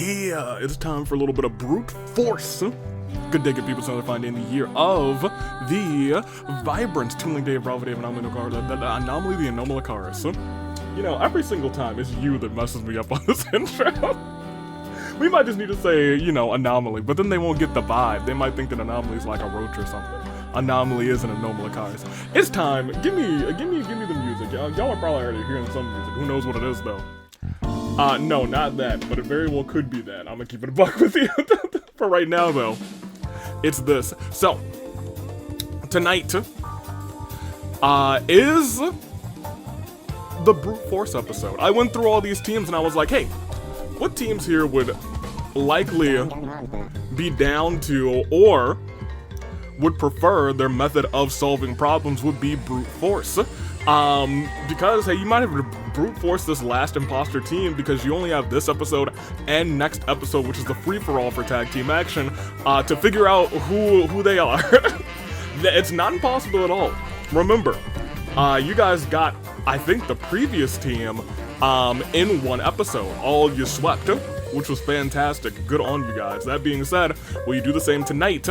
Yeah, it's time for a little bit of brute force. Good day, good people. It's another fine day in the year of the Vibrant Tuning Day of Bravo Day of Anomaly, the Anomalocaris. You know, every single time it's you that messes me up on this intro. We might just need to say, you know, anomaly, but then they won't get the vibe. They might think that anomaly is like a roach or something. Anomaly is an Anomalocaris. It's time. Give me the music. Y'all are probably already hearing some music. Who knows what it is though? No, not that, but it very well could be that. I'm gonna keep it a buck with you. For right now though, it's this. So, tonight is the brute force episode. I went through all these teams and I was like, hey, what teams here would likely be down to or would prefer their method of solving problems would be brute force? Because, hey, you might have to brute force this last imposter team because you only have this episode and next episode, which is the free-for-all for tag team action, to figure out who they are. It's not impossible at all. Remember, you guys got, I think, the previous team in one episode. All you swept, which was fantastic. Good on you guys. That being said, will you do the same tonight?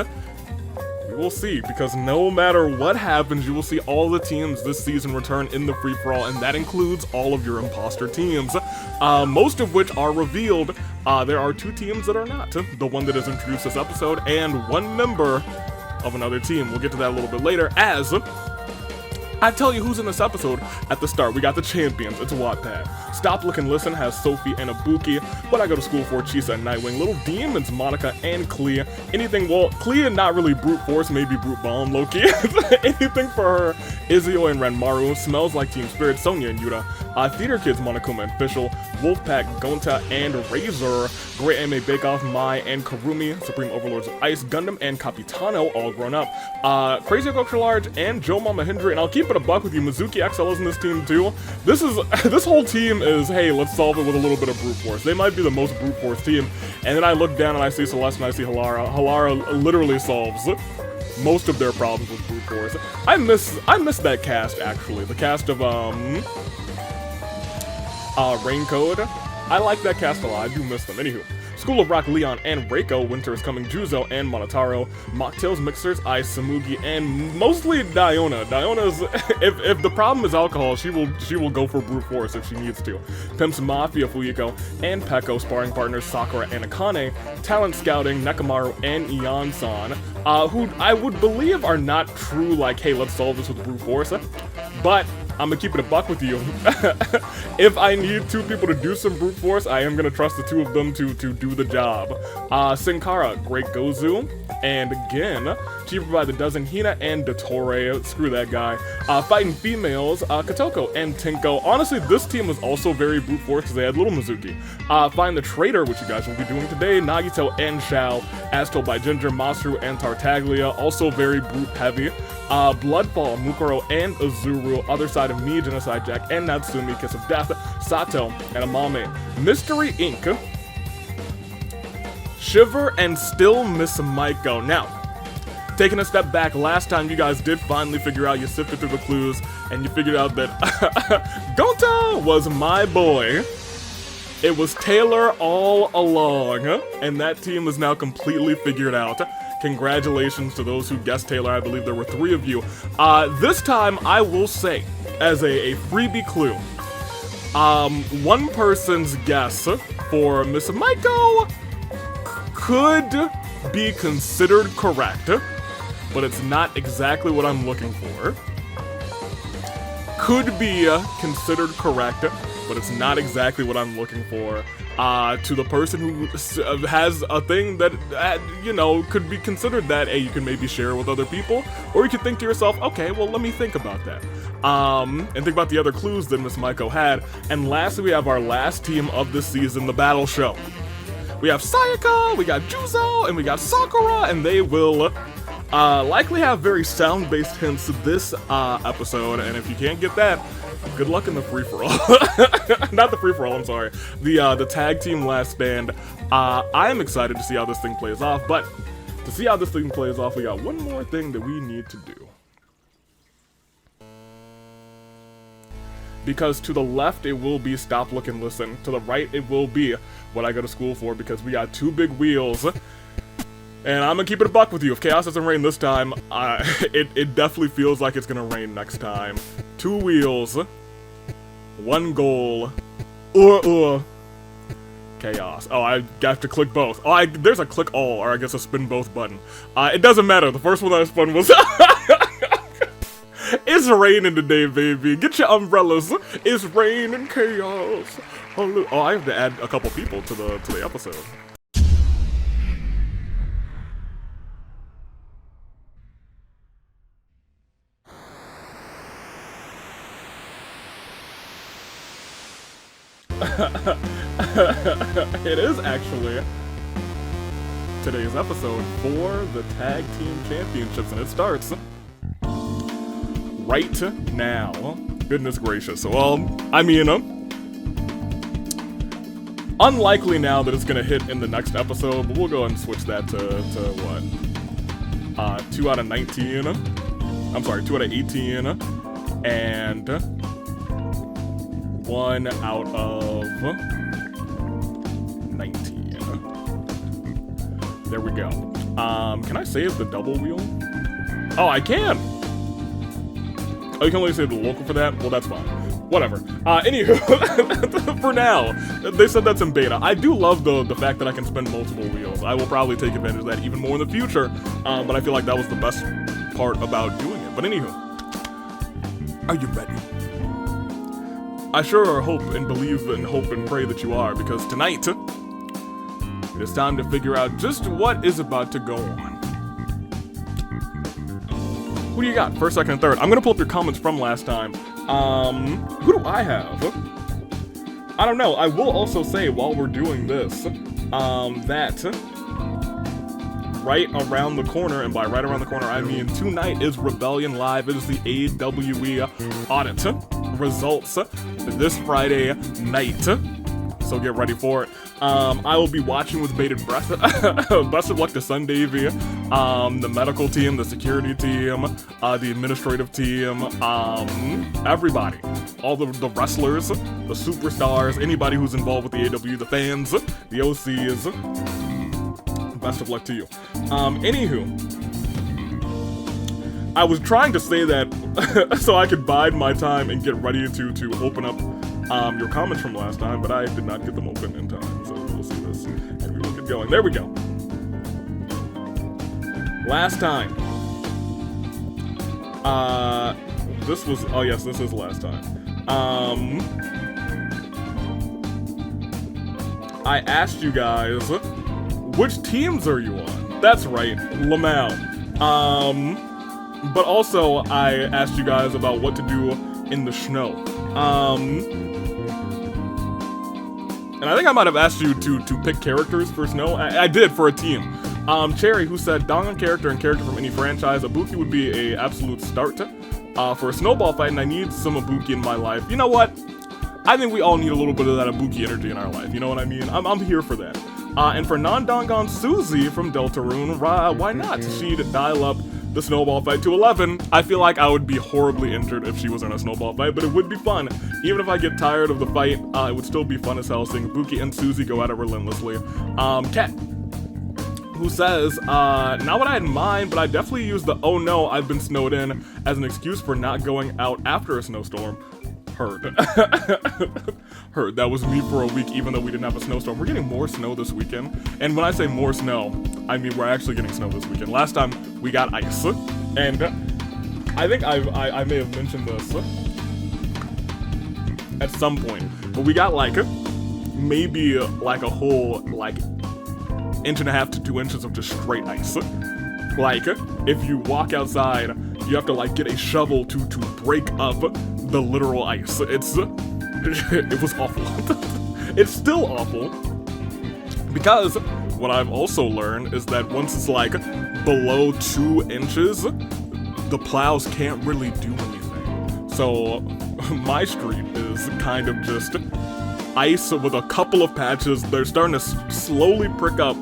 We'll see, because no matter what happens, you will see all the teams this season return in the free-for-all, and that includes all of your imposter teams, most of which are revealed. There are two teams that are not, the one that is introduced this episode, and one member of another team. We'll get to that a little bit later, as I tell you who's in this episode at the start. We got the champions, it's Wattpad. Stop, Look, and Listen has Sophie and Ibuki. What I Go to School For, Chisa and Nightwing. Little Demons, Monica and Clea. Anything, well, Clea not really brute force, maybe brute bomb, Loki. Anything for her, Izio and Renmaru. Smells Like Team Spirit, Sonia and Yuta. Theater Kids, Monokuma and Fischl. Wolfpack, Gonta and Razor. Great Anime Bake Off, Mai and Karumi. Supreme Overlords of Ice, Gundam and Capitano, all grown up. Crazy Ultra Large and Joe Mama Hendry, and I'll keep it a buck with you. Mizuki XL is in this team too. This whole team is, hey, let's solve it with a little bit of brute force. They might be the most brute force team. And then I look down and I see Celeste and I see Halara. Halara literally solves most of their problems with brute force. I miss that cast actually. The cast of Raincode. I like that cast a lot. I do miss them. Anywho. School of Rock, Leon and Reiko, Winter is Coming, Juzo and Monotaro, Mocktails, Mixers, Ice, Samugi, and mostly Diona. Diona's, if the problem is alcohol, she will go for brute force if she needs to. Pimps Mafia, Fuyiko, and Peko, sparring partners Sakura and Akane, Talent Scouting, Nekamaru and Ion-san, who I would believe are not true, like, hey, let's solve this with brute force, but I'm gonna keep it a buck with you. If I need two people to do some brute force, I am gonna trust the two of them to do the job. Sin Cara, Great Gozu, and again, cheaper by the dozen, Hina and Dottore, screw that guy. Fighting females, Kotoko and Tinko. Honestly, this team was also very brute force because they had Little Mizuki. Find the Traitor, which you guys will be doing today, Nagito and Shao, as told by Ginger, Masaru, and Tartaglia, also very brute heavy. Bloodfall, Mukuro and Azuru, Other Side of Me, Genocide Jack and Natsumi, Kiss of Death, Sato, and Amame. Mystery Inc., Shiver, and still Miss Maiko. Now, taking a step back, last time you guys did finally figure out, you sifted through the clues, and you figured out that Gonta was my boy. It was Taylor all along, and that team is now completely figured out. Congratulations to those who guessed Taylor. I believe there were 3 of you. This time, I will say, as a freebie clue, one person's guess for Miss Maiko could be considered correct, but it's not exactly what I'm looking for. Could be considered correct, but it's not exactly what I'm looking for. To the person who has a thing that, you know, could be considered that, you can maybe share with other people, or you could think to yourself, okay, well, let me think about that. And think about the other clues that Miss Maiko had. And lastly, we have our last team of this season, the Battle Show. We have Sayaka, we got Juzo, and we got Sakura, and they will likely have very sound-based hints this episode, and if you can't get that, good luck in the free-for-all. Not the free-for-all, I'm sorry. The tag team last stand. I am excited to see how this thing plays off, but to see how this thing plays off, we got one more thing that we need to do. because to the left it will be Stop, Look, and Listen. To the right it will be What I Go to School For, because we got 2 big wheels. And I'm gonna keep it a buck with you. If chaos doesn't rain this time, it definitely feels like it's gonna rain next time. 2 wheels, 1 goal, chaos. Oh, I have to click both. Oh, there's a click all, or I guess a spin both button. It doesn't matter. The first one that I spun was... It's raining today, baby. Get your umbrellas. It's raining chaos. Oh, I have to add a couple people to the episode. It is actually today's episode for the Tag Team Championships, and it starts right now. Goodness gracious. Well, I mean, unlikely now that it's gonna hit in the next episode, but we'll go ahead and switch that to what? 2 out of 19. I'm sorry, 2 out of 18, and 1 out of 19. There we go. Can I save the double wheel? Oh, I can! Oh, you can only save the local for that? Well, that's fine. Whatever. Anywho, for now, they said that's in beta. I do love the fact that I can spin multiple wheels. I will probably take advantage of that even more in the future, but I feel like that was the best part about doing it. But anywho, are you ready? I sure hope and believe and hope and pray that you are, because tonight, it is time to figure out just what is about to go on. Who do you got? First, second, and third. I'm gonna pull up your comments from last time. Who do I have? I don't know. I will also say, while we're doing this, that right around the corner, and by right around the corner, I mean tonight is Rebellion Live. It is the AWE audit results this Friday night, so get ready for it. I will be watching with bated breath. Best of luck to Sundavy, the medical team, the security team, the administrative team, everybody, all the wrestlers, the superstars, anybody who's involved with the AW, the fans, the OCs. Best of luck to you. Anywho, I was trying to say that so I could bide my time and get ready to open up your comments from last time, but I did not get them open in time, so we'll see this, and we will get going. There we go. Last time. This was, oh yes, this is last time. I asked you guys, which teams are you on? That's right, Lamau. But also, I asked you guys about what to do in the snow. And I think I might have asked you to pick characters for snow. I did for a team. Cherry, who said, Dangan character and character from any franchise, Ibuki would be a absolute start. For a snowball fight, and I need some Ibuki in my life. You know what? I think we all need a little bit of that Ibuki energy in our life. You know what I mean? I'm here for that. And for non-Dangan, Susie from Deltarune, why not? She'd dial up the snowball fight to 11. I feel like I would be horribly injured if she was in a snowball fight, but it would be fun. Even if I get tired of the fight, it would still be fun as hell seeing Ibuki and Susie go at it relentlessly. Kat, who says, not what I had in mind, but I definitely use the oh no, I've been snowed in as an excuse for not going out after a snowstorm. Heard. Heard. That was me for a week, even though we didn't have a snowstorm. We're getting more snow this weekend. And when I say more snow, I mean we're actually getting snow this weekend. Last time, we got ice. And I think I may have mentioned this at some point. But we got like, maybe like a whole, like, 1.5 to 2 inches of just straight ice. Like, if you walk outside, you have to like get a shovel to break up the literal ice. It was awful. It's still awful, because what I've also learned is that once it's like below 2 inches, the plows can't really do anything. So my street is kind of just ice with a couple of patches. They're starting to slowly prick up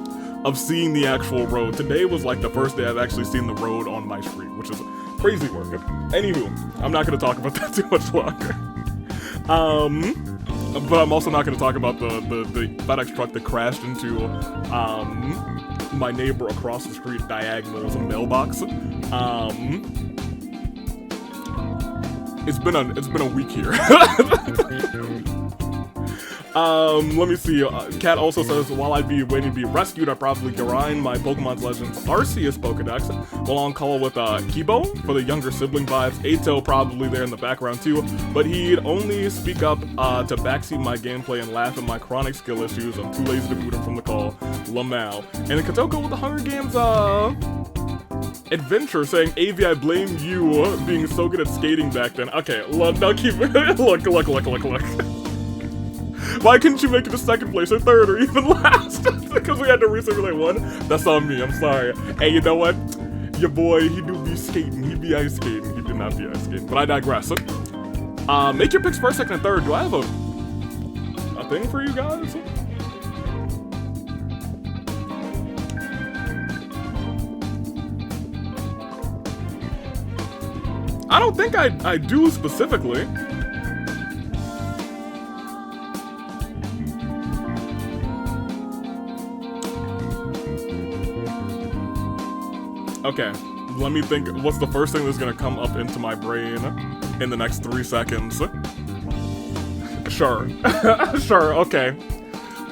of seeing the actual road. Today was like the first day I've actually seen the road on my street, which is crazy work. Anywho, I'm not gonna talk about that too much longer. But I'm also not going to talk about the FedEx truck that crashed into my neighbor across the street diagonal's mailbox. It's been a week here. Let me see. Kat also says, while I'd be waiting to be rescued, I'd probably grind my Pokemon Legends Arceus Pokedex while on call with Kibo for the younger sibling vibes. Ato probably there in the background too, but he'd only speak up to backseat my gameplay and laugh at my chronic skill issues. I'm too lazy to boot him from the call. Lamau. And then Kotoko with the Hunger Games adventure saying, Avi, I blame you being so good at skating back then. Okay, look, now keep look. Why couldn't you make it to second place or third or even last? Because we had to recirculate one? That's on me, I'm sorry. Hey, you know what? Your boy, he do be skating. He be ice skating. He did not be ice skating. But I digress. Make your picks first, second, and third. Do I have a thing for you guys? I don't think I do specifically. Okay, let me think. What's the first thing that's gonna come up into my brain in the next 3 seconds? Sure. Sure, okay.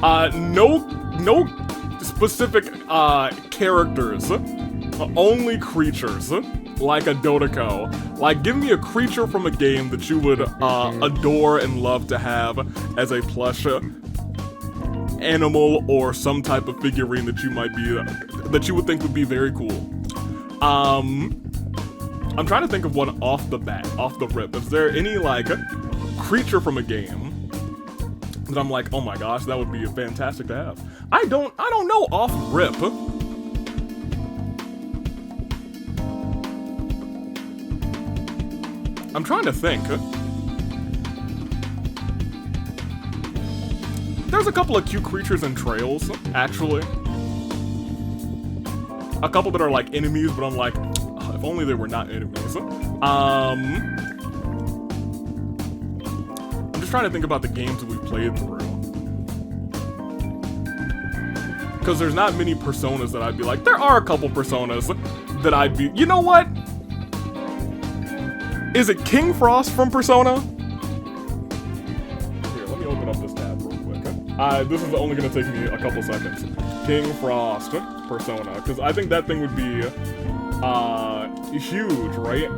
No specific characters. Only creatures. Like a Dodoko. Like, give me a creature from a game that you would adore and love to have as a plush animal or some type of figurine that you might be that you would think would be very cool. I'm trying to think of one off the bat, off the rip. Is there any like creature from a game that I'm like, oh my gosh, that would be fantastic to have? I don't know off rip. I'm trying to think. There's a couple of cute creatures in Trails, actually. A couple that are like enemies, but I'm like, oh, if only they were not enemies. I'm just trying to think about the games that we played through. Because there's not many Personas that I'd be like, there are a couple Personas that I'd be, you know what? Is it King Frost from Persona? Here, let me open up this tab real quick. This is only gonna take me a couple seconds. King Frost Persona, because I think that thing would be huge, right?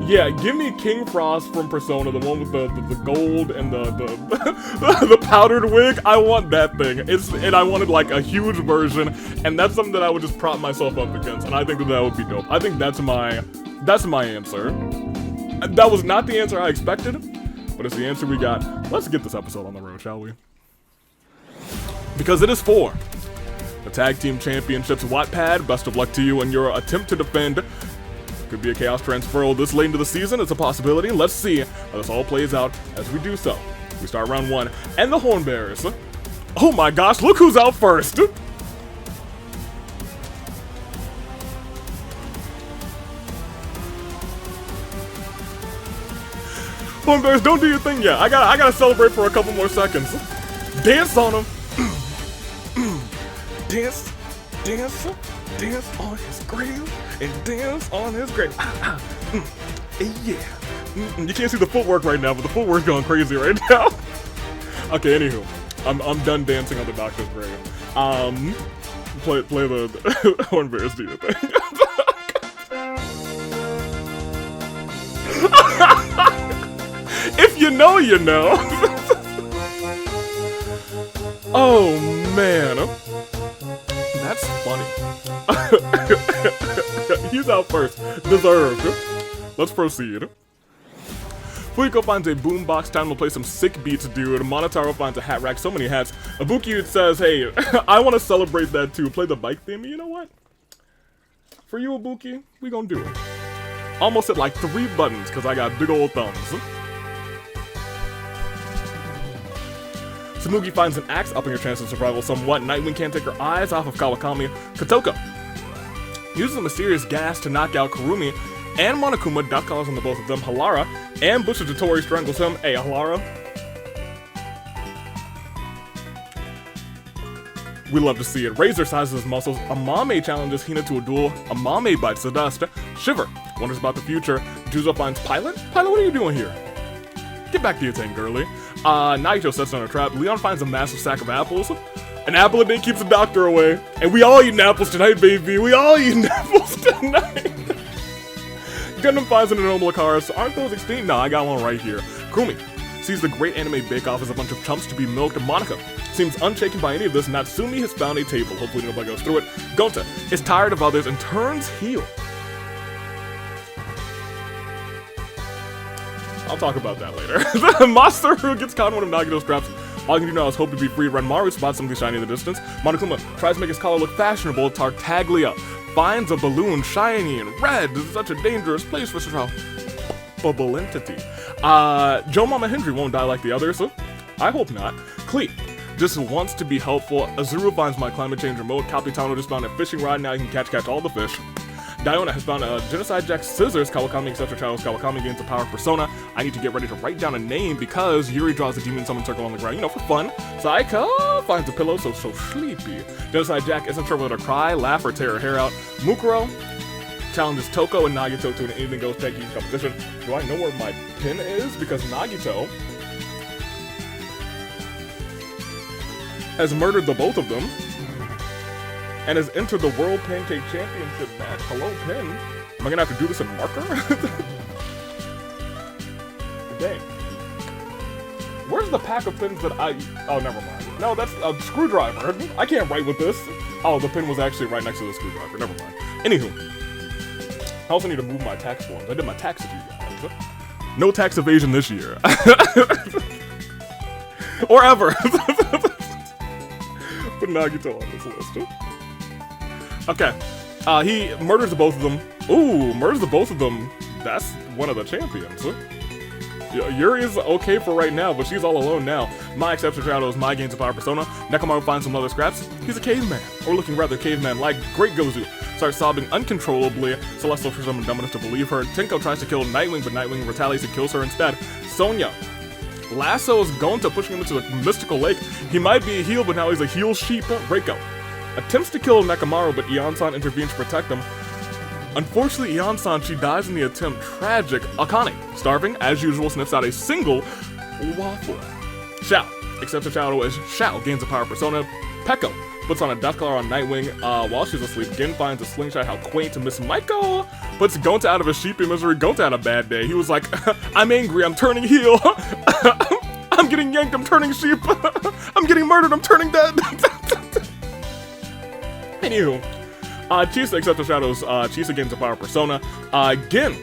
Yeah, give me King Frost from Persona, the one with the gold and the powdered wig. I want that thing. And I wanted like a huge version, and that's something that I would just prop myself up against, and I think that would be dope. I think that's my answer. That was not the answer I expected, but it's the answer we got. Let's get this episode on the road, shall we? Because it is for the Tag Team Championships. Wattpad, best of luck to you in your attempt to defend. Could be a Chaos Transferal this late into the season. It's a possibility. Let's see how this all plays out as we do so. We start round 1, and the Horn Bearers. Oh my gosh, look who's out first! Horn Bearers, don't do your thing yet. I gotta celebrate for a couple more seconds. Dance on him. Dance on his grave, and dance on his grave. Yeah. You can't see the footwork right now, but the footwork's going crazy right now. Okay, anywho, I'm done dancing on the doctor's grave. Play the Horn Bearers, do your thing. If you know, you know. Oh man, that's funny. He's out first. Deserved. Let's proceed. Fuyuko finds a boombox. Time to play some sick beats, dude. Monotaro finds a hat rack. So many hats. Ibuki says, hey, I want to celebrate that too. Play the bike theme. You know what? For you, Ibuki, we gonna do it. Almost hit like 3 buttons because I got big old thumbs. Tsumugi finds an axe, upping her chance of survival somewhat. Nightwing can't take her eyes off of Kawakami. Kotoko uses a mysterious gas to knock out Kurumi and Monokuma. Duck calls on the both of them. Halara Ambushes Dotori, strangles him. Hey, Halara. We love to see it. Razor sizes his muscles. Amame challenges Hina to a duel. Amame bites the dust. Shiver wonders about the future. Juzo finds Pilot. Pilot, what are you doing here? Get back to your thing, girly. Naito sets on a trap. Leon finds a massive sack of apples. An apple a day keeps the doctor away. And we all eating apples tonight, baby. We all eating apples tonight. Gundam finds an normal cars. Aren't those extinct? No, I got one right here. Kumi sees the great anime bake-off as a bunch of chumps to be milked. Monica seems unshaken by any of this. Natsumi has found a table. Hopefully nobody goes through it. Gonta is tired of others and turns heel. I'll talk about that later. Masaru gets caught in one of Nagito's traps. All you can do now is hope to be free. Renmaru spots something shiny in the distance. Monokuma tries to make his collar look fashionable. Tartaglia finds a balloon shiny and red. This is such a dangerous place for such a bubble entity. Joe Mama Hendry won't die like the others, so I hope not. Clee just wants to be helpful. Azuru finds my climate change remote. Capitano just found a fishing rod. Now you can catch all the fish. Diona has found a Genocide Jack scissors. Kawakami accepts her child's Kawakami gains the power of persona. I need to get ready to write down a name because Yuri draws a demon summon circle on the ground, you know, for fun. Saika finds a pillow, so sleepy. Genocide Jack isn't sure whether to cry, laugh, or tear her hair out. Mukuro challenges Toko and Nagito to an anything goes tag team competition. Do I know where my pin is? Because Nagito has murdered the both of them and has entered the World Pancake Championship match. Hello, Pin. Am I gonna have to do this in marker? Dang. Where's the pack of pins that I... Oh, never mind. No, that's a screwdriver. I can't write with this. Oh, the pin was actually right next to the screwdriver. Never mind. Anywho. I also need to move my tax forms. I did my taxes, you guys. No tax evasion this year. Or ever. Put Nagito on this list. Okay, he murders the both of them. Ooh, murders the both of them. That's one of the champions. Yuri is okay for right now, but she's all alone now. Mai accepts her shadows, Mai gains a power persona. Nekomaru finds some other scraps. He's a caveman, or looking rather caveman-like. Great Gozu starts sobbing uncontrollably. Celestial for some dumb enough to believe her. Tenko tries to kill Nightwing, but Nightwing retaliates and kills her instead. Sonya lassos Gonta, pushing him into a mystical lake. He might be a heel, but now he's a heel sheep. Reiko attempts to kill Nekomaru, but Ion-san intervenes to protect him. Unfortunately, Ion-san, she dies in the attempt. Tragic. Akane, starving, as usual, sniffs out a single waffle. Shao accepts her shadow as Shao gains a power persona. Pekko puts on a death collar on Nightwing while she's asleep. Gin finds a slingshot. How quaint. Miss Maiko puts Gonta out of his sheepy misery. Gonta had a bad day. He was like, I'm angry, I'm turning heel. I'm getting yanked, I'm turning sheep. I'm getting murdered, I'm turning dead. Anywho, Chisa accepts the shadows. Chisa gains a power persona. Gin,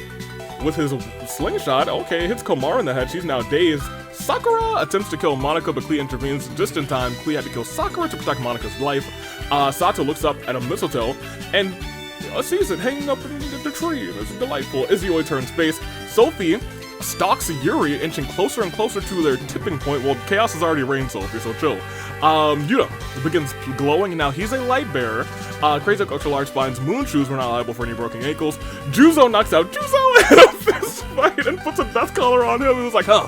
with his slingshot, okay, hits Komara in the head. She's now dazed. Sakura attempts to kill Monica, but Klee intervenes just in time. Klee had to kill Sakura to protect Monica's life. Sato looks up at a mistletoe and sees it hanging up in the tree. It's delightful. Izuyoi turns face. Sophie stalks Yuri, inching closer and closer to their tipping point. Well, chaos has already reigned, Sophie, so chill. Yuta begins glowing, and now he's a light bearer. Crazy Ultra Large finds Moon Shoes were not liable for any broken ankles. Juzo knocks out Juzo in a fist fight and puts a death collar on him. He was like, huh,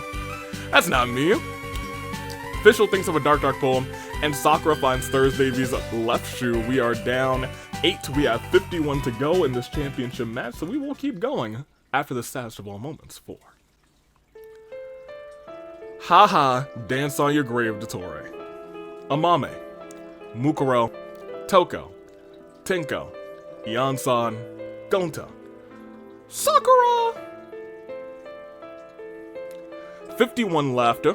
that's not me. Fischl thinks of a dark poem, and Sakura finds Thursday's left shoe. We are down 8. We have 51 to go in this championship match, so we will keep going after the saddest of all moments. 4. Haha, dance on your grave, Dottore. Amame, Mukuro, Toko, Tenko, Ion-san, Gonta, Sakura! 51 left.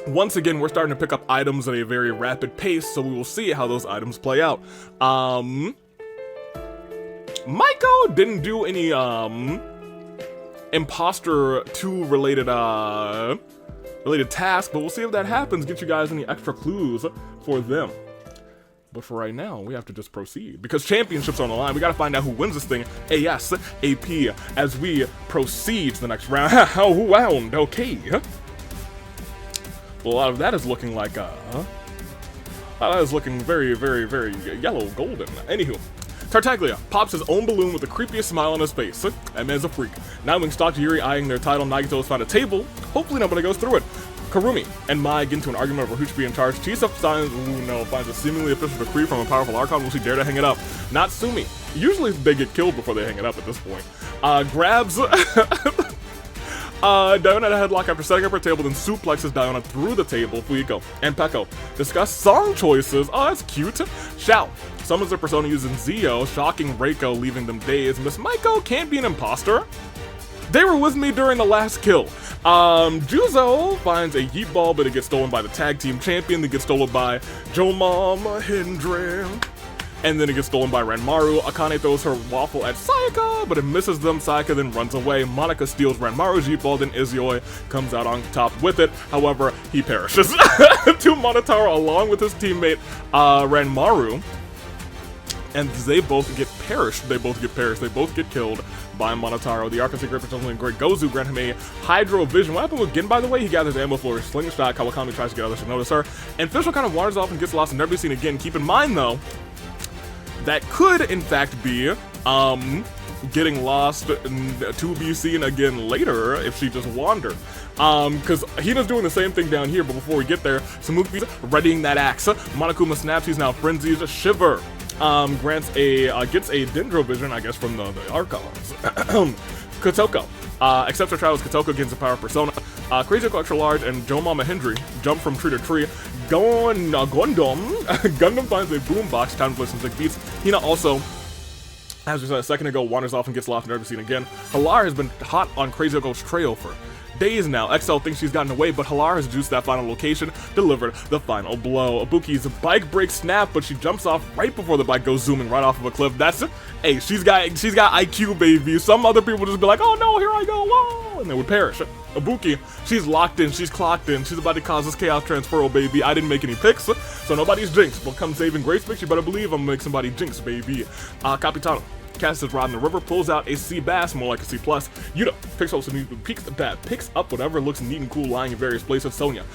Once again, we're starting to pick up items at a very rapid pace, so we will see how those items play out. Maiko didn't do any, Imposter 2 related task, but we'll see if that happens. Get you guys any extra clues for them. But for right now, we have to just proceed because championships are on the line. We gotta find out who wins this thing ASAP as we proceed to the next round. Round, okay. Well, a lot of that is looking like that is looking very, very, very yellow golden. Anywho, Tartaglia pops his own balloon with the creepiest smile on his face. That man's a freak. Nightwing stalks Yuri eyeing their title. Nagito has found a table. Hopefully nobody goes through it. Karumi and Mai get into an argument over who should be in charge. Chisa finds a seemingly official decree from a powerful Archon. Will she dare to hang it up? Not Sumi. Usually they get killed before they hang it up at this point. Grabs Diona at a headlock after setting up her table, then suplexes Diona through the table. Fuiko and Peko discuss song choices. Oh, that's cute. Shao summons their persona using Zio, shocking Reiko, leaving them dazed. Miss Maiko can't be an imposter. They were with me during the last kill. Juzo finds a yeet ball, but it gets stolen by the tag team champion. That gets stolen by Jomama Hindra. And then it gets stolen by Ranmaru. Akane throws her waffle at Sayaka, but it misses them. Sayaka then runs away. Monica steals Ranmaru's yeet ball, then Izuyoi comes out on top with it. However, he perishes to Monotaro along with his teammate Ranmaru. And they both get perished. They both get killed by Monotaro. The Arc of Secret Potential Great Gozu grant him a Hydro Vision. What happened with Gin, by the way? He gathers ammo for his slingshot. Kawakami tries to get others to notice her. And Fischl kind of wanders off and gets lost and never be seen again. Keep in mind, though, that could, in fact, be getting lost to be seen again later if she just wandered. Because Hina's doing the same thing down here, but before we get there, Samuki's readying that axe. Monokuma snaps, he's now frenzied. Shiver gets a Dendro Vision, I guess, from the Archons. Kotoko accepts her trial as Kotoko gains the power of Persona. Crazy Extra Large and Jomama Hendry jump from tree to tree. Gundam finds a boombox, time to play some sick beats. Hina also, as we said a second ago, wanders off and gets lost and never seen again. Halar has been hot on Crazy Go's trail for days now. XL thinks she's gotten away, but Halar has juiced that final location, delivered the final blow. Ibuki's bike brakes snap, but she jumps off right before the bike goes zooming right off of a cliff. That's it. Hey, she's got IQ, baby. Some other people just be like, oh no, here I go, whoa, and they would perish. Ibuki, she's locked in, she's clocked in, she's about to cause this chaos transfer, baby. I didn't make any picks, so nobody's jinxed. But come saving grace picks, you better believe I'm gonna make somebody jinx, baby. Capitano casts his rod in the river, pulls out a C bass, more like a C+. Yuta picks up whatever looks neat and cool lying in various places. Sonya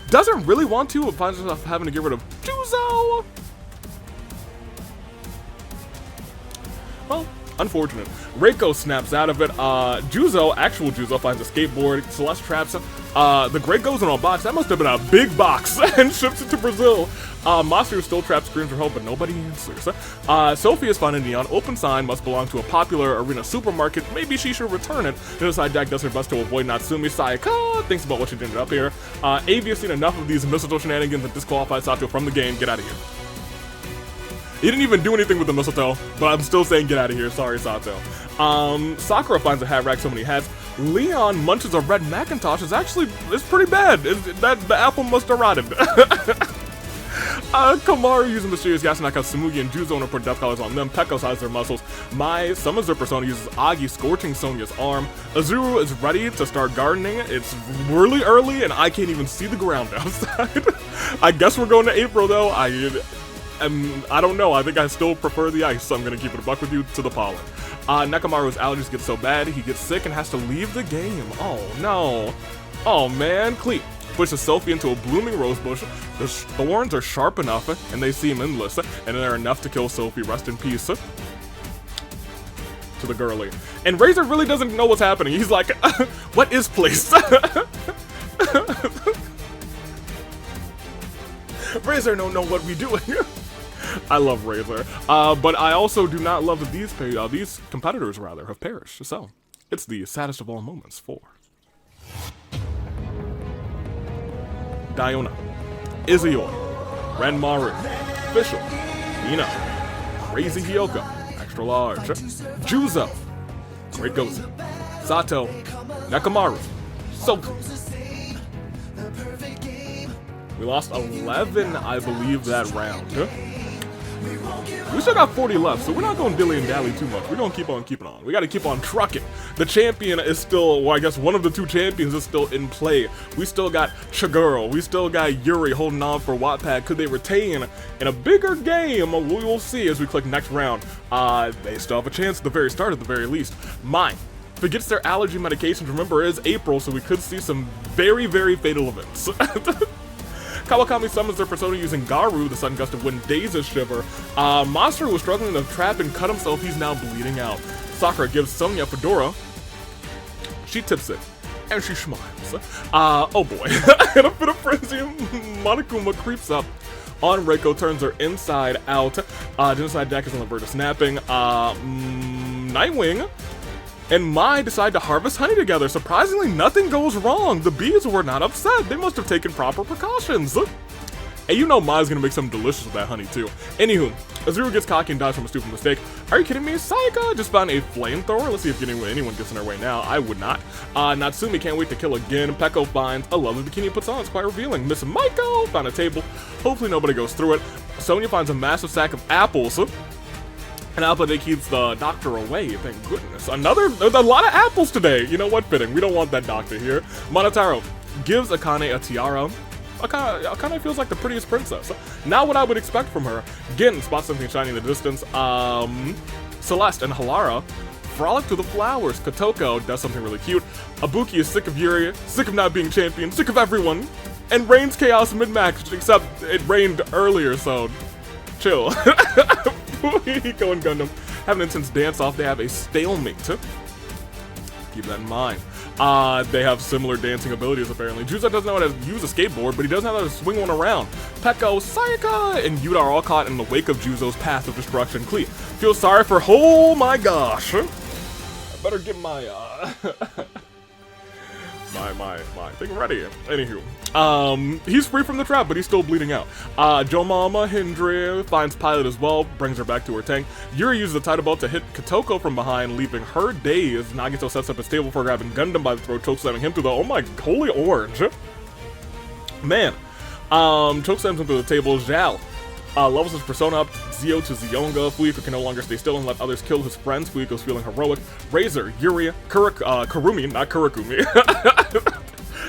doesn't really want to, but finds herself having to get rid of Juzo. Well, unfortunate. Reiko snaps out of it. Actual Juzo finds a skateboard. Celeste traps the Great goes in a box. That must have been a big box and ships it to Brazil. Masaru still traps, screams for help, but nobody answers. Sophie has found a neon open sign, must belong to a popular arena supermarket. Maybe she should return it. Genocide Jack does her best to avoid Natsumi. Sayaka thinks about what she ended up here. Avi has seen enough of these mistletoe shenanigans and disqualified Sato from the game. Get out of here. He didn't even do anything with the mistletoe, but I'm still saying get out of here. Sorry, Sato. Sakura finds a hat rack, so many hats. Leon munches a red Macintosh. It's pretty bad. The apple must have rotted. Kamaru using mysterious gas to knock out Tsumugi and Juzo and put death collars on them. Peko hides their muscles. Mai summons their persona, uses Agi, scorching Sonya's arm. Azuru is ready to start gardening. It's really early and I can't even see the ground outside. I guess we're going to April though. I don't know. I think I still prefer the ice, so I'm gonna keep it a buck with you to the pollen. Nekamaru's allergies get so bad, he gets sick and has to leave the game. Oh no. Oh man, Cleet pushes Sophie into a blooming rose bush. The thorns are sharp enough, and they seem endless, and they're enough to kill Sophie. Rest in peace. To the girly. And Razor really doesn't know what's happening. He's like, what is place? Razor don't know what we doing. I love Razor, but I also do not love that these competitors rather have perished. So it's the saddest of all moments for Diona, Izuyoi, Ranmaru, Fischl, Hina, Crazy Hyoko, Extra Large, Juzo, Great Gozen, Sato, Nekamaru, Soku. We lost 11, I believe, that round. We still got 40 left, so we're not going to dilly and dally too much. We're going to keep on keeping on. We got to keep on trucking. The champion is still, well, I guess one of the two champions is still in play. We still got Chigurl. We still got Yuri holding on for Wattpad. Could they retain in a bigger game? We will see as we click next round. They still have a chance at the very start, at the very least. Mine forgets their allergy medications. Remember, it is April, so we could see some very, very fatal events. Kawakami summons their persona using Garu, the sudden gust of wind dazes Shiver. Masaru was struggling to trap and cut himself, he's now bleeding out. Sakura gives Sonya Fedora. She tips it, and she smiles. Oh boy. In a fit of frenzy, Monokuma creeps up on Reiko, turns her inside out. Genocide Jack is on the verge of snapping. Nightwing and Mai decide to harvest honey together. Surprisingly, nothing goes wrong. The bees were not upset. They must have taken proper precautions. And you know Mai's gonna make something delicious with that honey too. Anywho, Azuru gets cocky and dies from a stupid mistake. Are you kidding me? Sayaka just found a flamethrower. Let's see if anyone gets in her way now. I would not. Natsumi can't wait to kill again. Peko finds a lovely bikini and puts on. It's quite revealing. Miss Maiko found a table. Hopefully nobody goes through it. Sonya finds a massive sack of apples. And Alpade keeps the doctor away, thank goodness. There's a lot of apples today. You know what, fitting. We don't want that doctor here. Monotaro gives Akane a tiara. Akane feels like the prettiest princess. Not what I would expect from her. Gin spots something shiny in the distance. Celeste and Halara frolic through the flowers. Kotoko does something really cute. Ibuki is sick of Yuri, sick of not being champion, sick of everyone. And rains chaos mid-match, except it rained earlier, so chill. Hiko and Gundam have an intense dance-off. They have a stalemate. Keep that in mind. They have similar dancing abilities, apparently. Juzo doesn't know how to use a skateboard, but he does know how to swing one around. Peko, Sayaka, and Yuta are all caught in the wake of Juzo's path of destruction. Klee feels sorry for... Oh my gosh! I better get my my thing ready. Anywho, he's free from the trap, but he's still bleeding out. Jomama Hindri finds Pilot as well, brings her back to her tank. Yuri uses the title belt to hit Kotoko from behind, leaving her dazed. Nagito sets up his table for grabbing Gundam by the throat, chokeslamming him through the, oh my holy orange. Man, chokeslams him through the table. Zhao levels his persona up, Zio to Zionga. Fuyuko can no longer stay still and let others kill his friends. Fuyuko's feeling heroic. Razor, Yuri, Kurumi, not Kurakumi.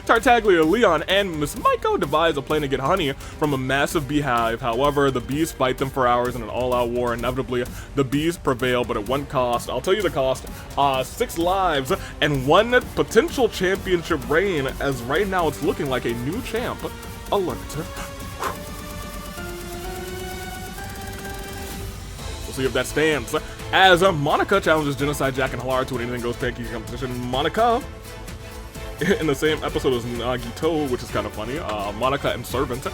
Tartaglia, Leon, and Miss Maiko devise a plan to get honey from a massive beehive. However, the bees fight them for hours in an all-out war. Inevitably, the bees prevail, but at what cost? I'll tell you the cost. 6 lives and 1 potential championship reign, as right now it's looking like a new champ. Alert. We'll see if that stands. As Monica challenges Genocide Jack and Halara to an anything goes pancake competition. Monica, in the same episode as Nagito, which is kind of funny, Monica and Servant,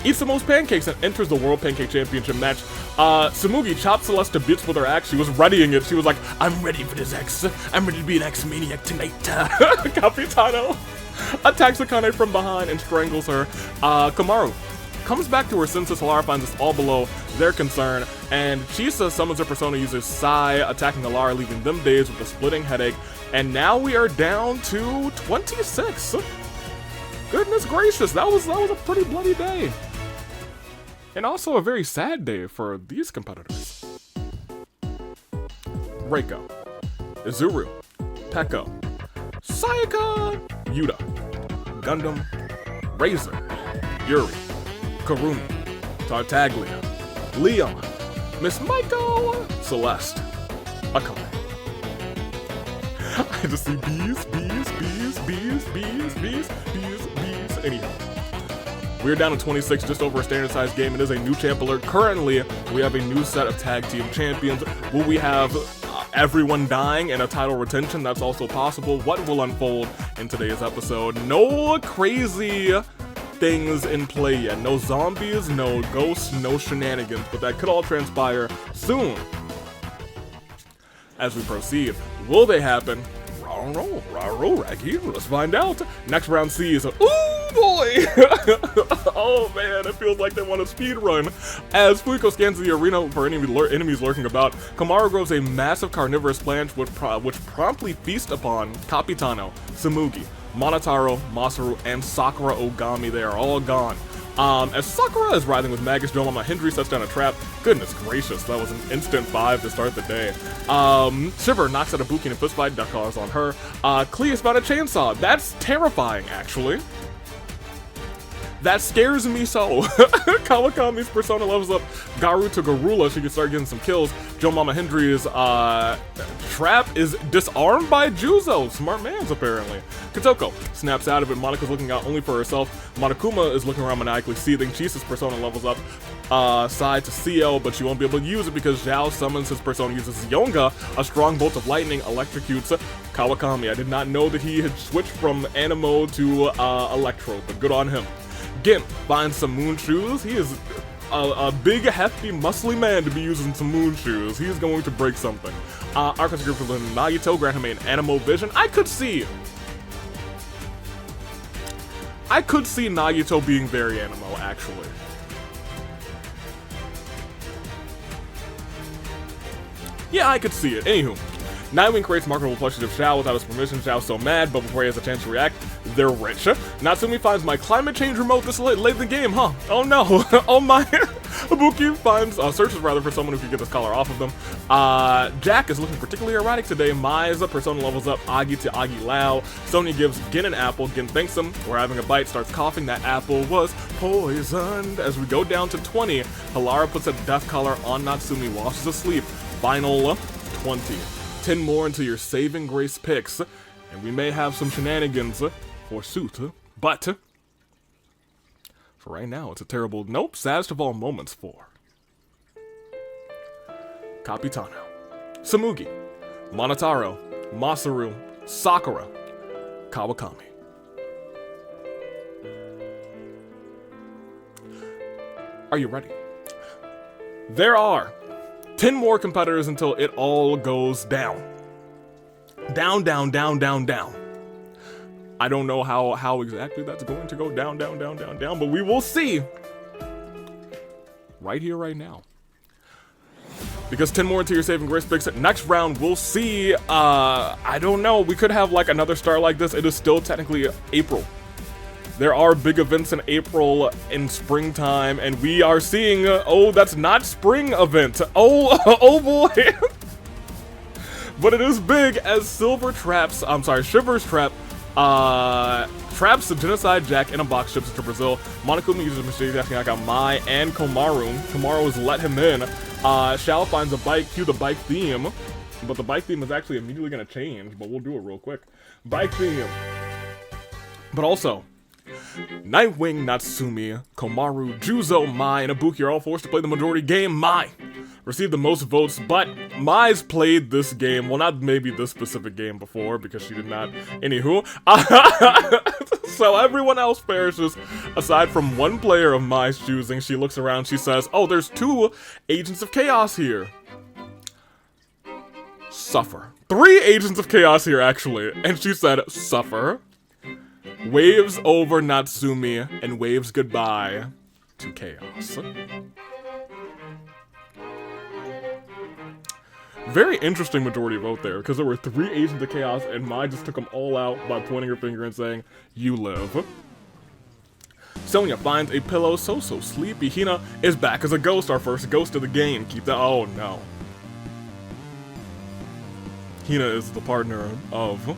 eats the most pancakes and enters the World Pancake Championship match. Tsumugi chops Celeste to bits with her axe. She was readying it. She was like, I'm ready for this X. I'm ready to be an X-maniac tonight. Capitano attacks Akane from behind and strangles her. Kamaru comes back to her senses. Halara finds us all below their concern, and Chisa summons her persona, uses Sai, attacking Halara, leaving them dazed with a splitting headache. And now we are down to 26. Goodness gracious, that was a pretty bloody day. And also a very sad day for these competitors. Reiko, Izuru, Peko, Sayaka, Yuta, Gundam, Razor, Yuri, Kurumi, Tartaglia, Leon, Miss Maiko, Celeste, Akane. I just see bees. Anyhow, we're down to 26, just over a standard size game. It is a new champ alert. Currently, we have a new set of tag team champions. Will we have everyone dying and a title retention? That's also possible. What will unfold in today's episode? No crazy things in play yet. No zombies, no ghosts, no shenanigans, but that could all transpire soon. As we proceed, will they happen? Roll, Raggy. Let's find out. Next round sees, ooh boy! Oh man, it feels like they want a speed run. As Fuyuko scans the arena for enemies lurking about, Kamaru grows a massive carnivorous plant which promptly feast upon Capitano, Tsumugi, Monotaro, Masaru, and Sakura Ogami. They are all gone. As Sakura is writhing with Magus, Jomama Hindri sets down a trap. Goodness gracious, that was an instant 5 to start the day. Shiver knocks out Ibuki in a fistfight, duck calls on her. Klee has found a chainsaw. That's terrifying, actually. That scares me so. Kawakami's persona levels up Garu to Garula. She can start getting some kills. Joe Mama Hendry's trap is disarmed by Juzo. Smart mans, apparently. Kotoko snaps out of it. Monika's looking out only for herself. Monokuma is looking around maniacally seething. Chisa's persona levels up side to CL, but she won't be able to use it because Zhao summons his persona, uses Yonga. A strong bolt of lightning electrocutes Kawakami. I did not know that he had switched from Animo to Electro, but good on him. Gimp finds some moon shoes. He is a big, hefty, muscly man to be using some moon shoes. He is going to break something. Arcus Griffin Nagito grant him an Animo vision. I could see Nagito being very Animo, actually. Yeah, I could see it. Anywho, Nightwing creates marketable plushies of Xiao without his permission. Xiao's so mad, but before he has a chance to react, they're rich. Natsumi finds my climate change remote this late in the game, huh? Oh no. Oh my. Ibuki searches for someone who can get this collar off of them. Jack is looking particularly erratic today. Mai's persona levels up Agi to Agi Lao. Sonya gives Gin an apple. Gin thanks him. We're having a bite, starts coughing. That apple was poisoned. As we go down to 20, Halara puts a death collar on Natsumi while she's asleep. Final 20. 10 more until your saving grace picks, and we may have some shenanigans for suit, but for right now, it's a terrible, saddest of all moments for Capitano, Samugi, Monotaro, Masaru, Sakura, Kawakami. Are you ready? There are 10 more competitors until it all goes down. Down, down, down, down, down. I don't know how exactly that's going to go down, down, down, down, down, but we will see right here, right now. Because 10 more until your saving grace picks it. Next round, we'll see, I don't know, we could have like another start like this. It is still technically April. There are big events in April in springtime, and we are seeing, oh, that's not spring event. Oh, oh boy. But it is big as Shivers Trap, traps the Genocide Jack in a box, ships it to Brazil. Monokuma uses a mistake asking I got Mai and Komaru. Komaru has let him in. Shao finds a bike, cue the bike theme. But the bike theme is actually immediately gonna change, but we'll do it real quick. Bike theme. But also, Nightwing, Natsumi, Komaru, Juzo, Mai, and Ibuki are all forced to play the majority game. Mai received the most votes, but Mai's played this game, well, not maybe this specific game before, because she did not. Anywho, so everyone else perishes, aside from one player of Mai's choosing. She looks around, she says, oh, there's 2 Agents of Chaos here. Suffer. 3 Agents of Chaos here, actually, and she said, suffer. Waves over Natsumi, and waves goodbye to Chaos. Very interesting majority vote there, because there were 3 Agents of Chaos, and Mai just took them all out by pointing her finger and saying, you live. Sonya finds a pillow so sleepy. Hina is back as a ghost, our first ghost of the game. Keep that, oh no. Hina is the partner of...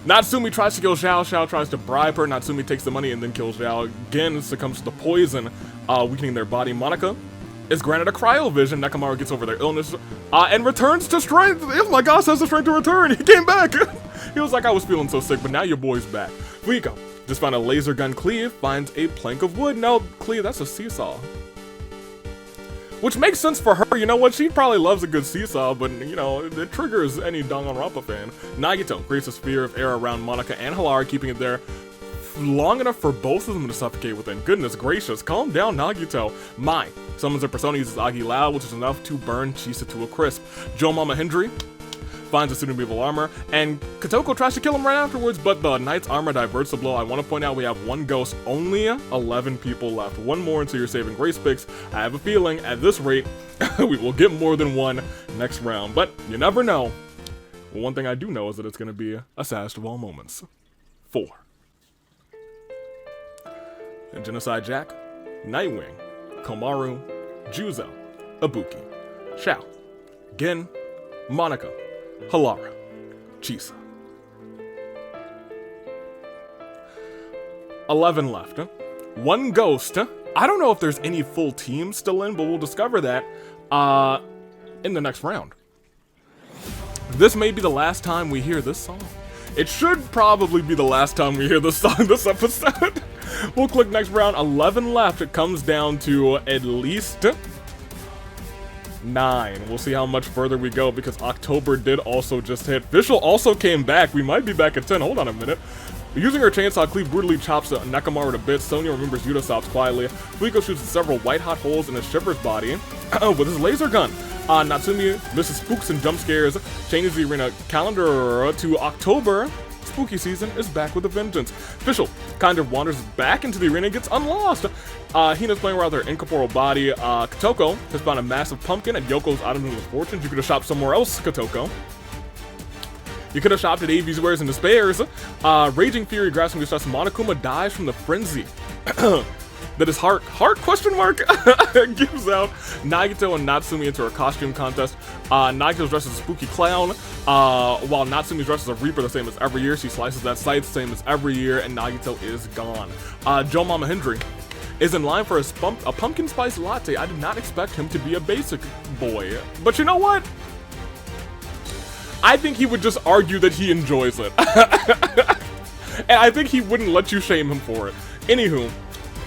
Natsumi tries to kill Xiao. Xiao tries to bribe her. Natsumi takes the money and then kills Xiao. Again, succumbs to the poison, weakening their body. Monica is granted a cryovision. Nekomaru gets over their illness and returns to strength. Oh my gosh, has the strength to return. He came back. He was like, I was feeling so sick, but now your boy's back. Fuiko just found a laser gun. Cleve finds a plank of wood. No, Cleve, that's a seesaw. Which makes sense for her, you know what, she probably loves a good seesaw, but, you know, it triggers any Danganronpa fan. Nagito creates a sphere of air around Monica and Halara, keeping it there long enough for both of them to suffocate within. Goodness gracious, calm down, Nagito. Mai summons her persona, uses Agi Lao, which is enough to burn Chisa to a crisp. Joe Mama Hendry finds a suit of evil armor, and Kotoko tries to kill him right afterwards, but the knight's armor diverts the blow. I want to point out we have 1 ghost, only 11 people left. 1 more until your saving grace picks. I have a feeling, at this rate, we will get more than 1 next round, but you never know. Well, one thing I do know is that it's going to be a saddest of all moments. 4. And Genocide Jack, Nightwing, Komaru, Juzo, Ibuki, Xiao, Gin, Monica, Halara, Chisa. 11 left. One ghost. I don't know if there's any full teams still in, but we'll discover that in the next round. This may be the last time we hear this song. It should probably be the last time we hear this song this episode. We'll click next round. 11 left. It comes down to at least 9. We'll see how much further we go because October did also just hit. Fischl also came back. We might be back at 10. Hold on a minute. Using her chainsaw, Cleve brutally chops Nakamaru to bits. Sonya remembers Yuta stops quietly. Fuyuko shoots several white-hot holes in his Shiver's body with his laser gun. Natsumi misses spooks and jump scares, changes the arena calendar to October. Spooky season is back with a vengeance. Fischl kind of wanders back into the arena and gets unlost. Hina's playing around with her incorporeal body. Kotoko has found a massive pumpkin at Yoko's Autumn of Fortunes. You could have shopped somewhere else, Kotoko. You could have shopped at AV's Wares and Despairs. Raging Fury grasps him to stress. Monokuma dies from the frenzy that his heart question mark gives out. Nagito and Natsumi into a costume contest. Nagito's dressed as a spooky clown, while Natsumi's dressed as a reaper, the same as every year. She slices that scythe, same as every year, and Nagito is gone. Joe Mama Hendry is in line for a pumpkin spice latte. I did not expect him to be a basic boy, but you know what? I think he would just argue that he enjoys it. And I think he wouldn't let you shame him for it. Anywho,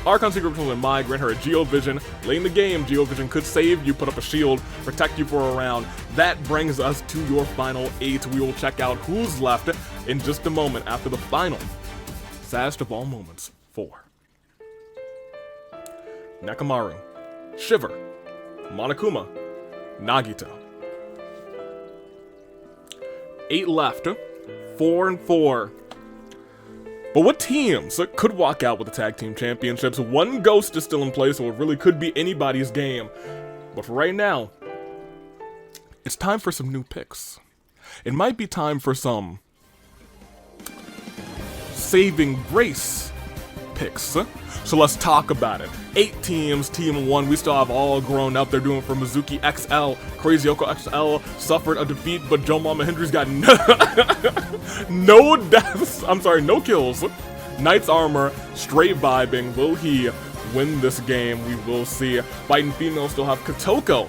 Archon Secret Patrol and Mai grant her a Geovision. Late in the game, Geovision could save you, put up a shield, protect you for a round. That brings us to your final 8. We will check out who's left in just a moment after the final saddest of all moments. 4. Nakamaru, Shiver, Monokuma, Nagito. 8 left, 4 and 4. But what teams could walk out with the tag team championships? One ghost is still in place, so it really could be anybody's game. But for right now, it's time for some new picks. It might be time for some saving grace picks. So let's talk about it. 8 teams, team 1, we still have all grown up. They're doing for Mizuki XL. Crazy Yoko XL suffered a defeat, but Joe Mama Hendry's got no deaths. I'm sorry, no kills. Knight's Armor, straight vibing. Will he win this game? We will see. Fighting females still have Kotoko.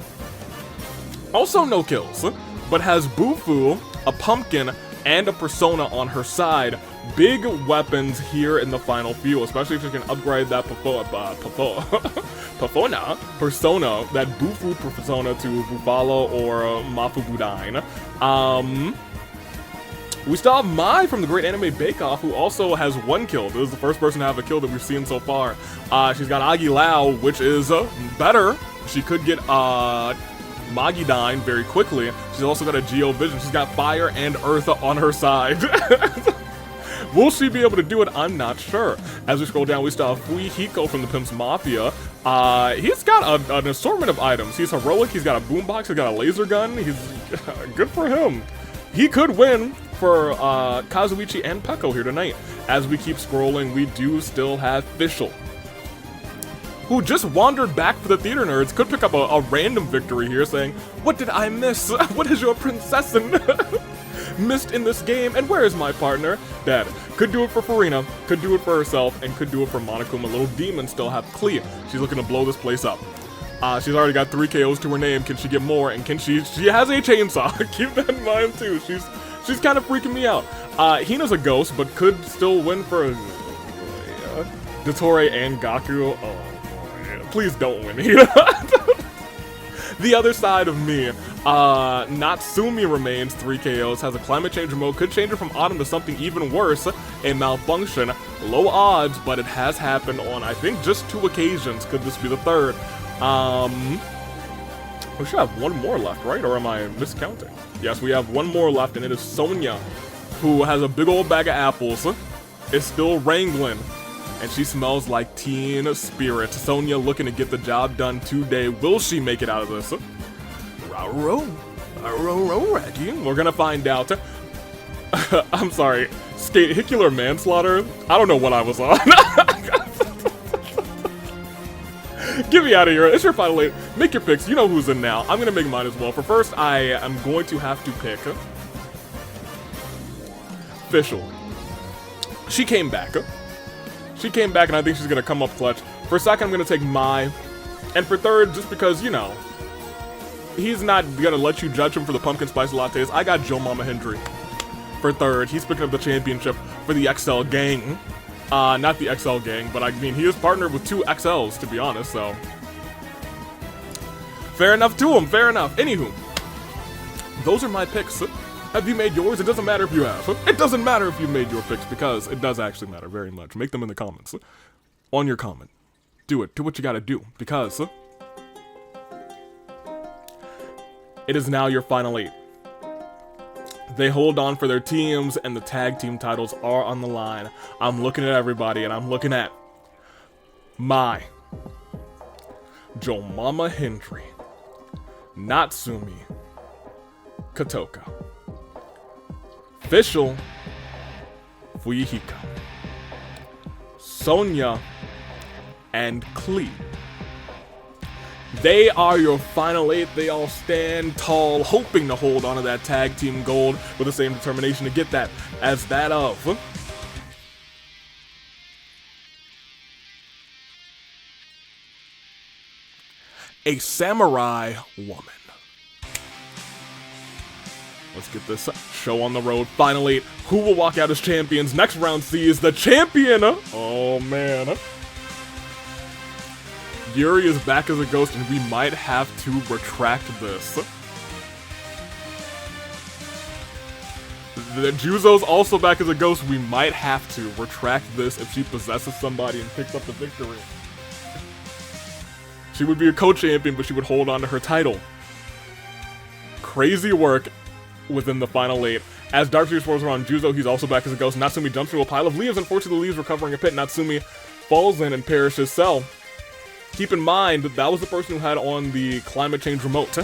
Also no kills, but has Bufu, a pumpkin, and a persona on her side. Big weapons here in the final few, especially if you can upgrade that persona, that Bufu persona to Bufalo or Mafu Budain. We still have Mai from the Great Anime Bake Off, who also has 1 kill. This is the first person to have a kill that we've seen so far. She's got Agi Lao, which is better. She could get Magidine very quickly. She's also got a Geovision. She's got fire and earth on her side. Will she be able to do it? I'm not sure. As we scroll down, we still have Fuihiko from the Pimp's Mafia. He's got an assortment of items. He's heroic, he's got a boombox, he's got a laser gun. He's good for him. He could win for Kazuichi and Peko here tonight. As we keep scrolling, we do still have Fischl, who just wandered back for the theater nerds. Could pick up a random victory here, saying, "What did I miss? What is your princessin missed in this game? And where is my partner?" Dead. Could do it for Farina, could do it for herself, and could do it for Monokuma. Little demons still have Clea. She's looking to blow this place up. She's already got 3 KOs to her name. Can she get more? And can she has a chainsaw. Keep that in mind too. She's kind of freaking me out. Hina's a ghost, but could still win for Dottore and Gaku. Oh boy. Please don't win, Hina. The other side of me, Natsumi remains 3 KOs, has a climate change remote, could change her from autumn to something even worse, a malfunction. Low odds, but it has happened on, I think, just 2 occasions. Could this be the 3rd? We should have 1 more left, right? Or am I miscounting? Yes, we have 1 more left, and it is Sonya, who has a big old bag of apples, is still wrangling. And she smells like teen spirit. Sonya looking to get the job done today. Will she make it out of this? Raggy. We're gonna find out. I'm sorry. Vehicular manslaughter? I don't know what I was on. Get me out of here. It's your final 8. Make your picks. You know who's in now. I'm gonna make mine as well. For first, I am going to have to pick Fischl. She came back. She came back, and I think she's gonna come up clutch. For second, I'm gonna take Mai. And for third, just because, you know, he's not gonna let you judge him for the pumpkin spice lattes, I got Joe Mama Hendry for third. He's picking up the championship for the XL gang. Not the XL gang, but I mean, he is partnered with 2 XLs, to be honest, so. Fair enough to him, fair enough. Anywho, those are my picks. Have you made yours? It doesn't matter if you have. It doesn't matter if you made your picks, because it does actually matter very much. Make them in the comments. On your comment. Do it. Do what you gotta do, because it is now your final 8. They hold on for their teams, and the tag team titles are on the line. I'm looking at everybody, and I'm looking at Mai, Joe Mama Hendry, Natsumi, Kotoko, Official, Fuyuhiko, Sonya, and Klee. They are your final 8. They all stand tall, hoping to hold on to that tag team gold with the same determination to get that as that of a samurai woman. Let's get this show on the road. Final 8. Who will walk out as champions? Next round sees the champion. Oh man. Yuri is back as a ghost, and we might have to retract this. The Juzo's also back as a ghost. We might have to retract this if she possesses somebody and picks up the victory. She would be a co-champion, but she would hold on to her title. Crazy work within the final 8. As Dark Series rolls around Juzo, he's also back as a ghost. Natsumi jumps through a pile of leaves. Unfortunately, the leaves recovering a pit. Natsumi falls in and perishes. So, keep in mind that that was the person who had on the climate change remote.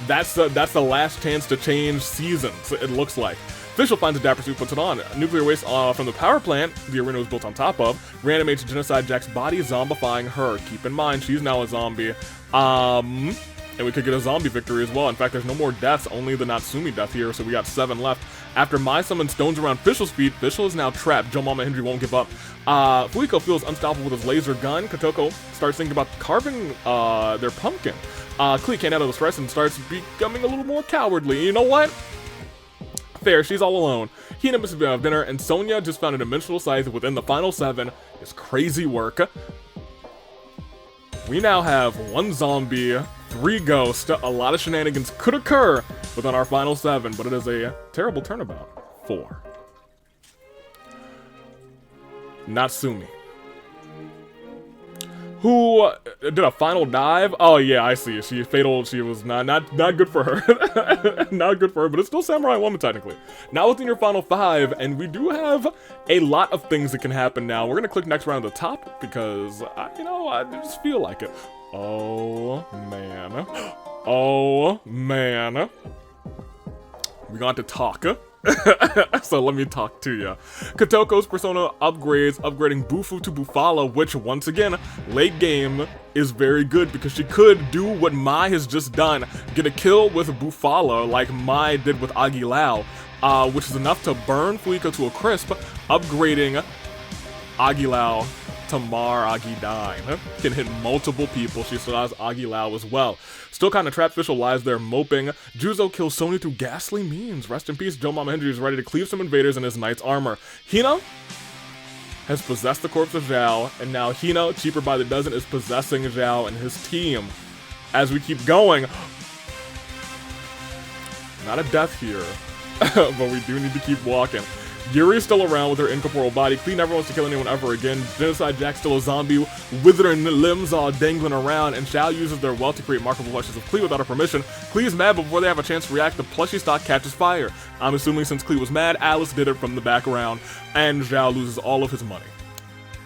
That's the last chance to change seasons, it looks like. Official finds a dapper suit, puts it on. Nuclear waste from the power plant the arena was built on top of reanimates Genocide Jack's body, zombifying her. Keep in mind, she's now a zombie. And we could get a zombie victory as well. In fact, there's no more deaths, only the Natsumi death here, so we got 7 left. After Mai summons stones around Fischl's feet, Fischl is now trapped. Joe Mama Hendry won't give up. Fuyuhiko feels unstoppable with his laser gun. Kotoko starts thinking about carving their pumpkin. Klee can't handle the stress and starts becoming a little more cowardly. You know what? Fair, she's all alone. Hina misses dinner, and Sonya just found a dimensional scythe within the final 7. It's crazy work. We now have 1 zombie, 3 ghosts. A lot of shenanigans could occur within our final 7, but it is a terrible turnabout. 4. Natsumi, who did a final dive. Oh yeah, I see. She was not good for her. Not good for her, but it's still Samurai Woman technically. Now within your final 5, and we do have a lot of things that can happen now. We're gonna click next round at the top because I just feel like it. Oh man. Oh man. We got to talk. So let me talk to ya. Kotoko's persona upgrades, upgrading Bufu to Bufala, which once again, late game is very good because she could do what Mai has just done, get a kill with Bufala like Mai did with Agilao, which is enough to burn Fuyuhiko to a crisp, upgrading Agilao to Mar Agidine. Can hit multiple people. She still has Agilao as well. Still kind of trapped. Fischl lies there moping. Juzo kills Sonya through ghastly means. Rest in peace. Joe Mama Hendry is ready to cleave some invaders in his knight's armor. Hina has possessed the corpse of Zhao, and now Hina, cheaper by the dozen, is possessing Zhao and his team. As we keep going, not a death here, but we do need to keep walking. Yuri's still around with her incorporeal body. Klee never wants to kill anyone ever again. Genocide Jack's still a zombie, withering limbs all dangling around, and Xiao uses their wealth to create marketable plushies of Klee without her permission. Klee is mad, but before they have a chance to react, the plushie stock catches fire. I'm assuming since Klee was mad, Alice did it from the background, and Xiao loses all of his money.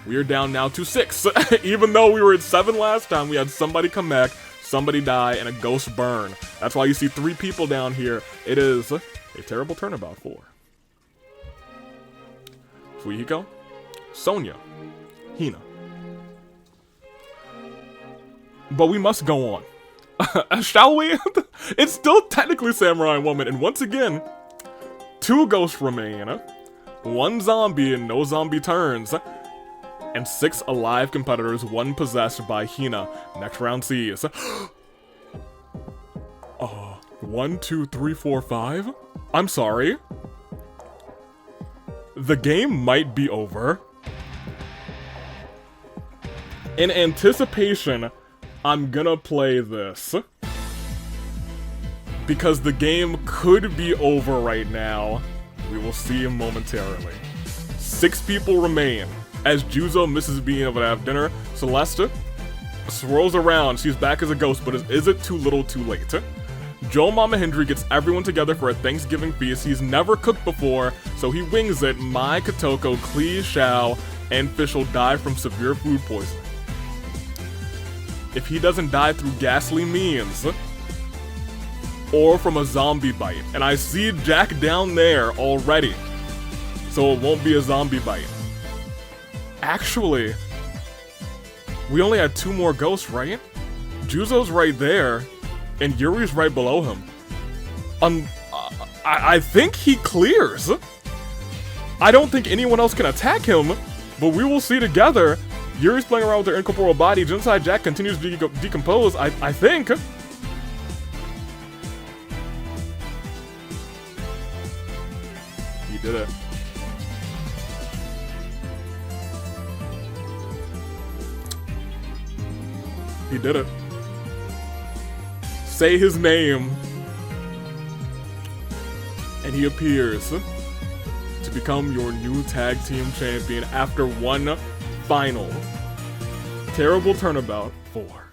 We are down now to 6. Even though we were at 7 last time, we had somebody come back, somebody die, and a ghost burn. That's why you see 3 people down here. It is a terrible turnabout for Fuyuhiko, Sonya, Hina. But we must go on. Shall we? It's still technically Samurai Woman, and once again, 2 ghosts remain. 1 zombie and no zombie turns, and 6 alive competitors, 1 possessed by Hina. Next round sees 1, 2, 3, 4, 5? I'm sorry. The game might be over. In anticipation, I'm gonna play this. Because the game could be over right now. We will see momentarily. 6 people remain. As Juzo misses being able to have dinner, Celeste swirls around. She's back as a ghost, but is it too little too late? Joe Mama Hendry gets everyone together for a Thanksgiving feast. He's never cooked before, so he wings it. Mai, Kotoko, Klee, Xiao, and Fish will die from severe food poisoning. If he doesn't die through ghastly means, or from a zombie bite, and I see Jack down there already, so it won't be a zombie bite. Actually, we only had 2 more ghosts, right? Juzo's right there, and Yuri's right below him. I think he clears. I don't think anyone else can attack him, but we will see together. Yuri's playing around with her incorporeal body. Genocide Jack continues to decompose, I think. He did it. He did it. Say his name. And he appears to become your new tag team champion after 1 final. Terrible turnabout for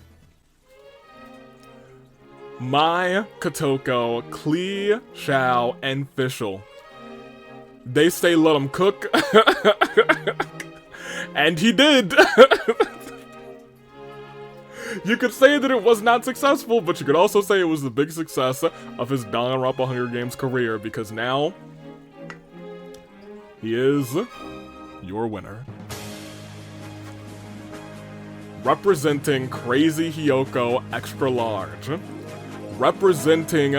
Mai, Kotoko, Klee, Xiao, and Fischl. They say let him cook. And he did. You could say that it was not successful, but you could also say it was the big success of his Danganronpa Hunger Games career, because now he is your winner. Representing Crazy Hiyoko Extra Large. Representing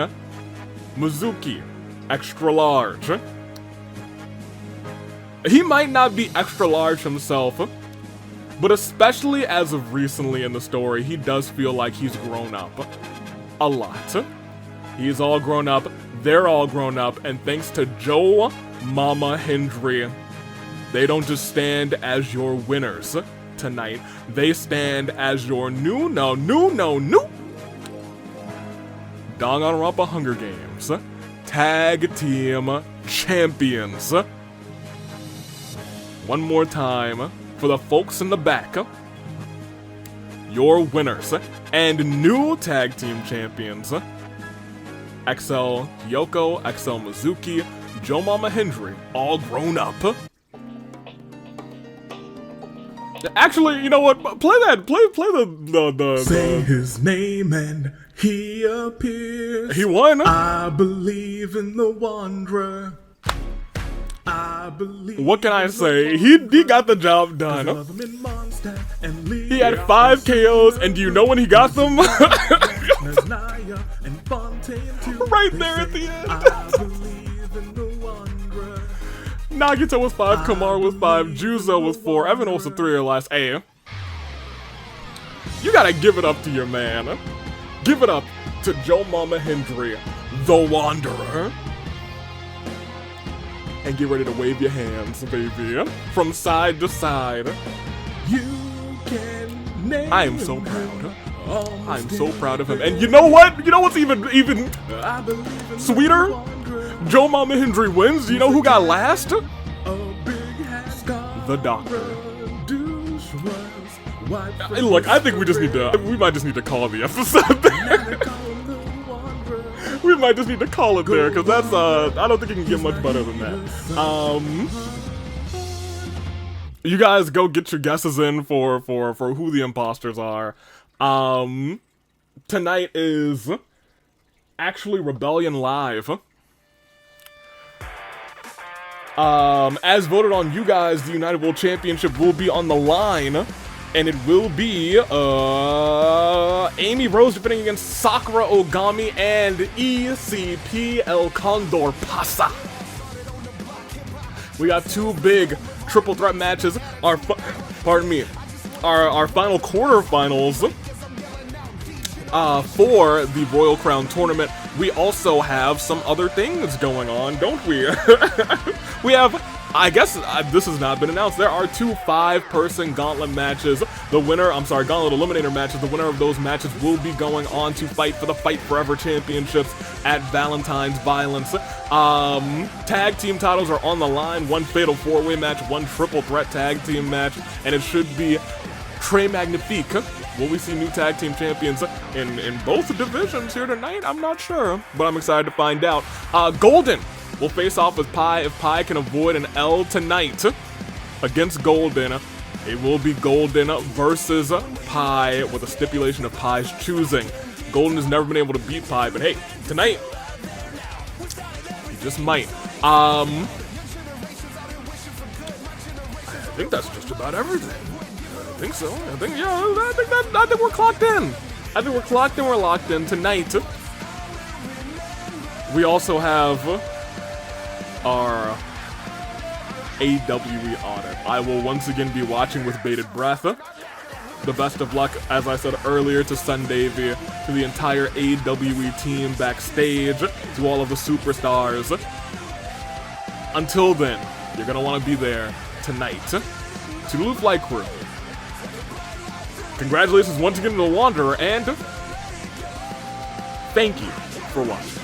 Mizuki Extra Large. He might not be extra large himself, but especially as of recently in the story, he does feel like he's grown up a lot. He's all grown up, they're all grown up, and thanks to Joe Mama Hendry, they don't just stand as your winners tonight, they stand as your new Danganronpa Hunger Games Tag Team Champions. One more time for the folks in the back, your winners and new tag team champions, XL Hiyoko, XL Mizuki, Joe Mama Hendry, all grown up. Actually, you know what? Play the Say his name and he appears. He won. I believe in the Wanderer. I believe. What can I say? He got the job done. He had 5 KOs, and do you know when he got them? Right there at the end. Nagito with 5, Kamar with 5, Juzo with 4, Evan also 3 or less. Hey, you gotta give it up to your man. Give it up to Joe Mama Hendry, the Wanderer. And get ready to wave your hands, baby, from side to side. You can name I am so proud. I'm so proud of him. And you know what? You know what's even sweeter? Joe Mama Hendry wins. You know who got last? The Doctor. Look, I think we might just need to call the episode there. We might just need to call it there, because that's, I don't think it can get much better than that. You guys go get your guesses in for who the imposters are. Tonight is actually Rebellion Live. As voted on you guys, the United World Championship will be on the line. And it will be, Amy Rose defending against Sakura Ogami and ECP El Condor Pasa. We got two big triple threat matches. Our final quarterfinals for the Royal Crown tournament. We also have some other things going on, don't we? We have, I guess this has not been announced. There are two 5-person gauntlet matches. Gauntlet eliminator matches. The winner of those matches will be going on to fight for the Fight Forever Championships at Valentine's Violence. Tag team titles are on the line. One fatal 4-way match, one triple threat tag team match, and it should be Très Magnifique. Will we see new tag team champions in both divisions here tonight? I'm not sure, but I'm excited to find out. Golden will face off with Pi if Pi can avoid an L tonight against Golden. It will be Golden versus Pi with a stipulation of Pi's choosing. Golden has never been able to beat Pi, but hey, tonight, he just might. I think that's just about everything. I think so. I think we're clocked in. I think we're clocked in. We're locked in tonight. We also have our AWE audit. I will once again be watching with bated breath. The best of luck, as I said earlier, to Sundavy, to the entire AWE team backstage, to all of the superstars. Until then, you're gonna want to be there tonight. To the Flight Crew, congratulations once again to the Wanderer, and thank you for watching.